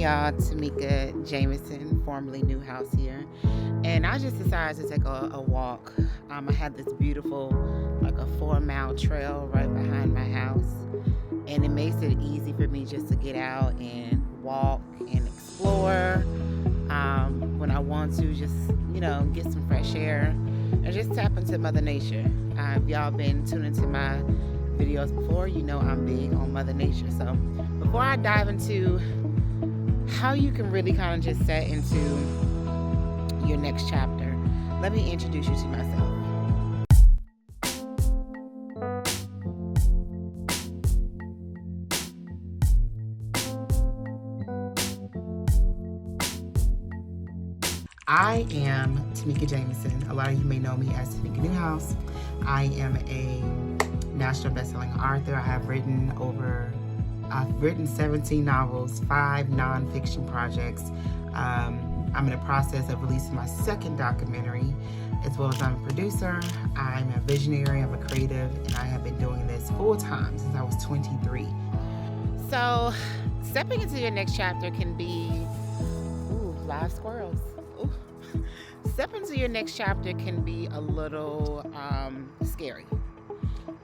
Hey y'all, Tamika Jamison, formerly Newhouse here. And I just decided to take a walk. I had this beautiful, like a 4 mile trail right behind my house. And it makes it easy for me just to get out and walk and explore. When I want to just, get some fresh air and just tap into Mother Nature. If y'all been tuning into my videos before, you know I'm big on Mother Nature. So before I dive into how you can really kind of just set into your next chapter, let me introduce you to myself. I am Tamika Jamison. A lot of you may know me as Tamika Newhouse. I am a national best-selling author. I've written 17 novels, 5 nonfiction projects. I'm in the process of releasing my second documentary, as well as I'm a producer. I'm a visionary, I'm a creative, and I have been doing this full time since I was 23. So, stepping into your next chapter can be, live squirrels. Ooh. Stepping into your next chapter can be a little scary.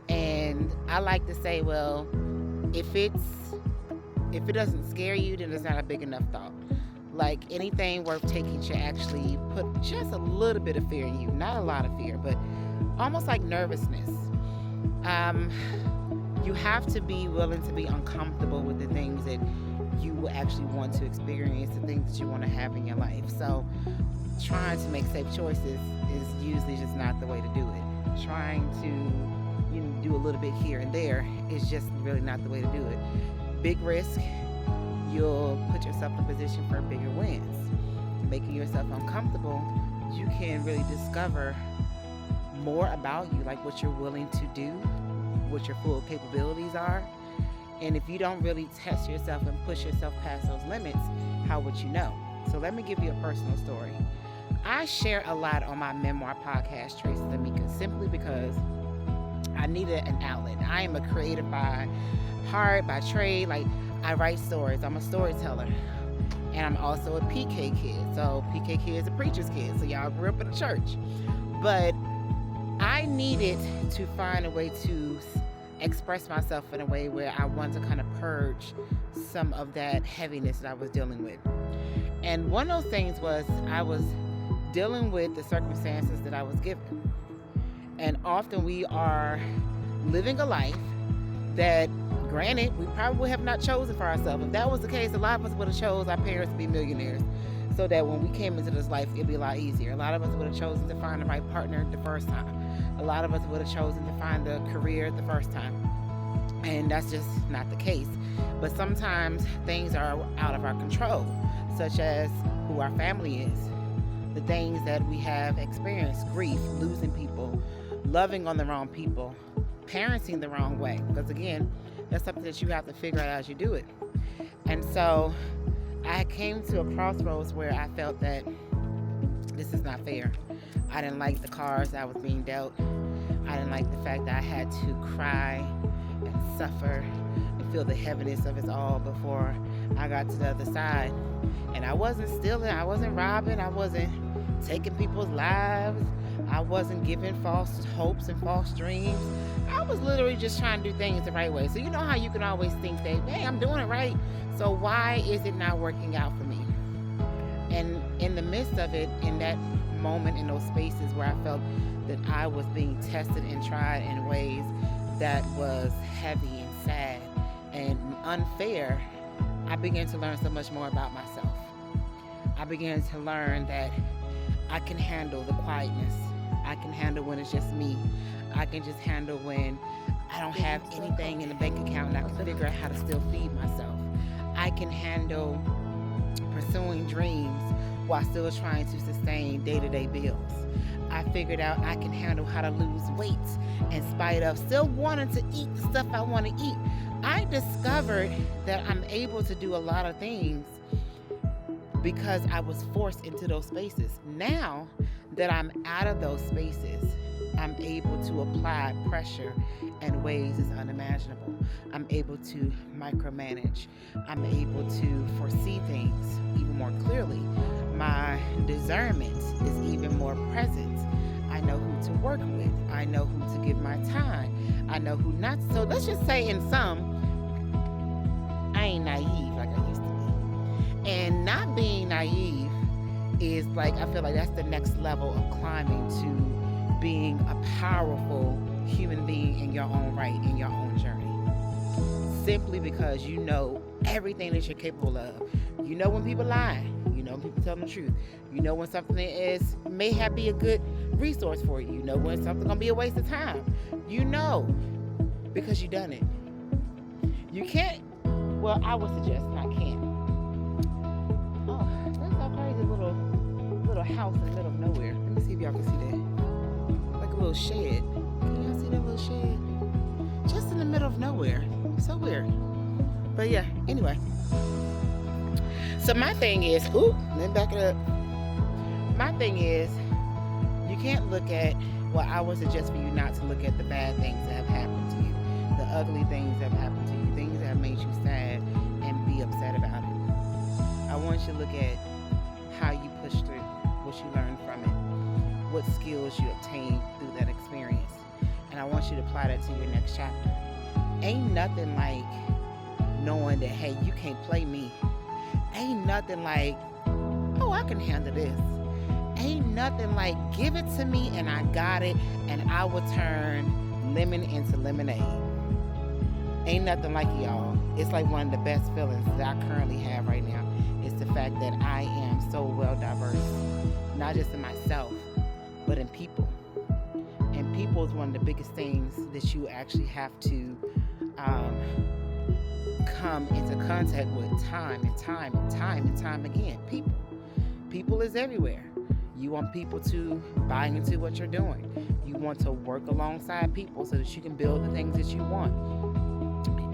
And I like to say, well, if it doesn't scare you, then it's not a big enough thought. Like anything worth taking should actually put just a little bit of fear in you. Not a lot of fear, but almost like nervousness. You have to be willing to be uncomfortable with the things that you actually want to experience, the things that you want to have in your life. So trying to make safe choices is usually just not the way to do it. Trying to do a little bit here and there is just really not the way to do it. Big risk, you'll put yourself in a position for bigger wins. Making yourself uncomfortable, you can really discover more about you, like what you're willing to do, what your full capabilities are. And if you don't really test yourself and push yourself past those limits, how would you know? So let me give you a personal story. I share a lot on my memoir podcast, Trace Tamika, simply because I needed an outlet. I am a creative by heart, by trade. Like, I write stories. I'm a storyteller. And I'm also a PK kid. So PK kid is a preacher's kid. So y'all grew up in a church. But I needed to find a way to express myself in a way where I wanted to kind of purge some of that heaviness that I was dealing with. And one of those things was I was dealing with the circumstances that I was given. And often we are living a life that, granted, we probably have not chosen for ourselves. If that was the case, a lot of us would have chose our parents to be millionaires so that when we came into this life, it'd be a lot easier. A lot of us would have chosen to find the right partner the first time. A lot of us would have chosen to find a career the first time. And that's just not the case. But sometimes things are out of our control, such as who our family is, the things that we have experienced, grief, losing people, loving on the wrong people, parenting the wrong way. Because again, that's something that you have to figure out as you do it. And so I came to a crossroads where I felt that this is not fair. I didn't like the cards I was being dealt. I didn't like the fact that I had to cry and suffer and feel the heaviness of it all before I got to the other side. And I wasn't stealing, I wasn't robbing, I wasn't taking people's lives, I wasn't giving false hopes and false dreams. I was literally just trying to do things the right way. So you know how you can always think that, hey, I'm doing it right, so why is it not working out for me? And in the midst of it, in that moment, in those spaces where I felt that I was being tested and tried in ways that was heavy and sad and unfair, I began to learn so much more about myself. I began to learn that I can handle the quietness. I can handle when it's just me. I can just handle when I don't have anything in the bank account and I can figure out how to still feed myself. I can handle pursuing dreams while still trying to sustain day-to-day bills. I figured out I can handle how to lose weight in spite of still wanting to eat the stuff I want to eat. I discovered that I'm able to do a lot of things because I was forced into those spaces. Now that I'm out of those spaces, I'm able to apply pressure in ways that's unimaginable. I'm able to micromanage. I'm able to foresee things even more clearly. My discernment is even more present. I know who to work with. I know who to give my time. I know who not. So let's just say in some, I ain't naive like I used to be. And not being naive is like, I feel like that's the next level of climbing to being a powerful human being in your own right, in your own journey. Simply because you know everything that you're capable of. You know when people lie. You know when people tell the truth. You know when something may have be a good resource for you. You know when something's gonna be a waste of time. You know because you done it. You can't. Well, I would suggest not can't. Oh, that's a crazy little house in the middle of nowhere. Let me see if y'all can see that. Like a little shed. Can y'all see that little shed? Just in the middle of nowhere. So weird. But yeah, anyway. So my thing is, let me back it up. My thing is, you can't look at, well, I would suggest for you not to look at the bad things that have happened to you, the ugly things that have happened to you, things that have made you sad and be upset about it. I want you to look at how you pushed through, what you learned from it, what skills you obtained through that experience. And I want you to apply that to your next chapter. Ain't nothing like knowing that, hey, you can't play me. Ain't nothing like, oh, I can handle this. Ain't nothing like, give it to me and I got it and I will turn lemon into lemonade. Ain't nothing like it, y'all. It's like one of the best feelings that I currently have right now. It's the fact that I am so well diverse, not just in myself, but in people. And people is one of the biggest things that you actually have to come into contact with time and time again. People is everywhere. You want people to buy into what you're doing. You want to work alongside people so that you can build the things that you want.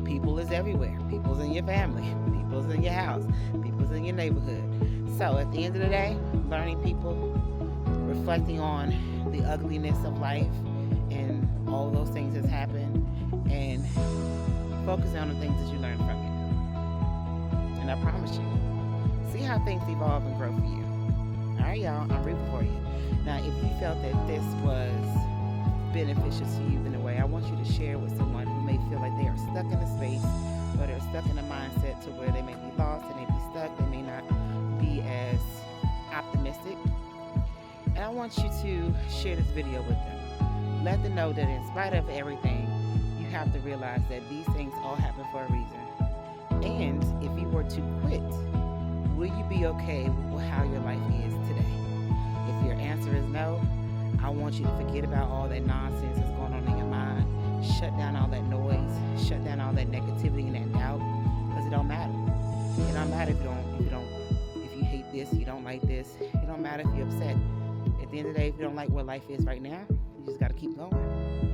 People is everywhere. People's in your family. People's in your house. People's in your neighborhood. So at the end of the day, learning people, reflecting on the ugliness of life and all those things that's happened, and focusing on the things that you learned from it. And I promise you, see how things evolve and grow for you. All right, y'all, I'm rooting for you. Now, if you felt that this was beneficial to you in a way, I want you to share with someone who may feel like they are stuck in a space, or they're stuck in a mindset to where they may be lost, they may be stuck, they may not be as optimistic. And I want you to share this video with them. Let them know that in spite of everything, you have to realize that these things all happen for a reason. And if you were to quit, will you be okay with how your life is today? If your answer is no, I want you to forget about all that nonsense that's going on in your mind. Shut down all that noise. Shut down all that negativity and that doubt, because it don't matter. It don't matter if you hate this, you don't like this. It don't matter if you're upset. At the end of the day, if you don't like where life is right now, you just got to keep going.